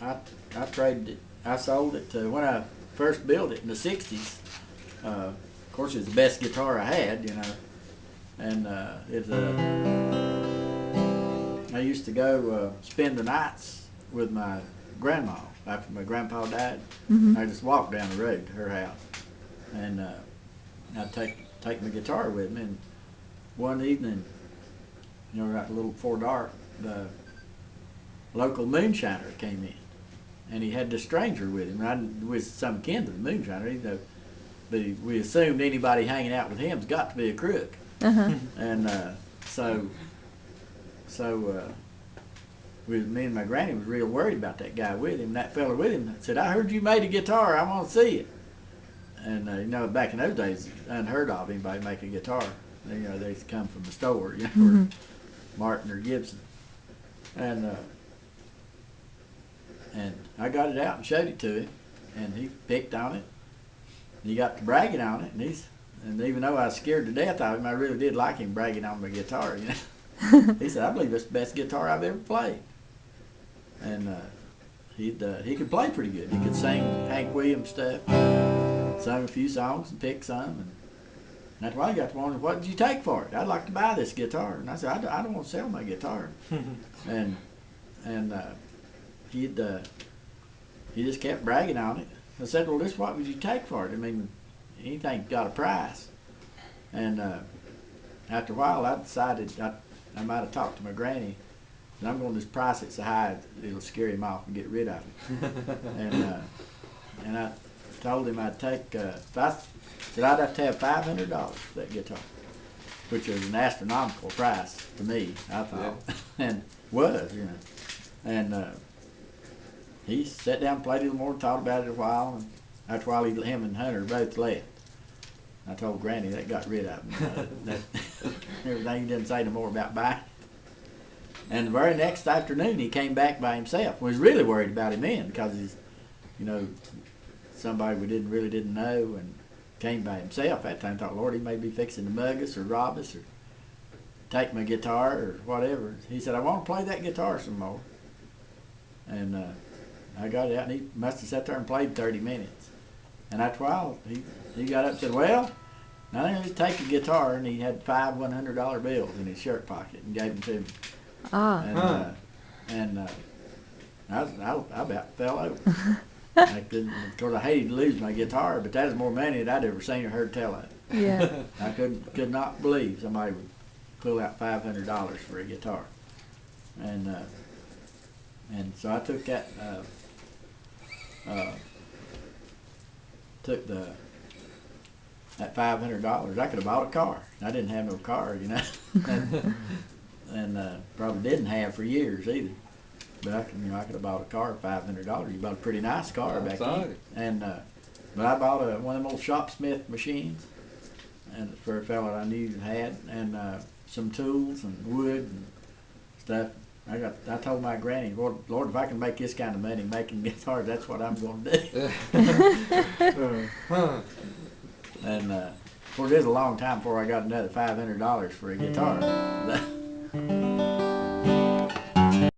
I traded it. I sold it when I first built it in the '60s. Of course, it's the best guitar I had, and I used to go spend the nights with my grandma after my grandpa died. Mm-hmm. I just walked down the road to her house, and I'd take my guitar with me. And one evening, right a little before dark, the local moonshiner came in, and he had this stranger with him. And I was some kin to the moonshiner, but we assumed anybody hanging out with him's got to be a crook. Uh-huh. And so me and my granny was real worried about that guy with him. That fella with him said, "I heard you made a guitar. I want to see it." And back in those days, unheard of anybody make a guitar. They come from the store, Mm-hmm. or Martin or Gibson. And I got it out and showed it to him, and he picked on it. He got to bragging on it, and even though I was scared to death of him, I really did like him bragging on my guitar. He said, "I believe it's the best guitar I've ever played." And he could play pretty good. He could sing Hank Williams stuff, sung a few songs and picked some. And that's why I got to wondering, what did you take for it? I'd like to buy this guitar. And I said, I don't want to sell my guitar. and and he just kept bragging on it. I said, "Well, what would you take for it? I mean, anything's got a price." And after a while, I decided I might have talked to my granny, and I'm going to just price it so high it'll scare him off and get rid of it. and I told him I'd take, I'd have to have $500 for that guitar, which was an astronomical price to me, I thought, and was. And he sat down and played a little more, thought about it a while, and after a while, him and Hunter both left. I told Granny that got rid of him. Everything he didn't say no more about buying. And the very next afternoon, he came back by himself. We was really worried about him then, because he's, somebody we really didn't know, and came by himself that time. Thought, Lord, he may be fixing to mug us or rob us or take my guitar or whatever. He said, "I want to play that guitar some more." And I got it out, and he must have sat there and played 30 minutes. And after a while, he got up and said, "Well, now let me take a guitar," and he had 5 $100 bills in his shirt pocket and gave them to me. Ah. And I about fell over. I couldn't, of course, I hated to lose my guitar, but that was more money than I'd ever seen or heard tell of. Yeah. I could not believe somebody would pull out $500 for a guitar. And so I took that, that $500. I could have bought a car. I didn't have no car, and probably didn't have for years either. But I could have bought a car for $500. You bought a pretty nice car back then. And but I bought one of them old Shopsmith machines, and for a fellow I knew had, and some tools and wood and stuff. I told my granny, Lord, if I can make this kind of money making guitars, that's what I'm going to do. And of course, it was a long time before I got another $500 for a guitar.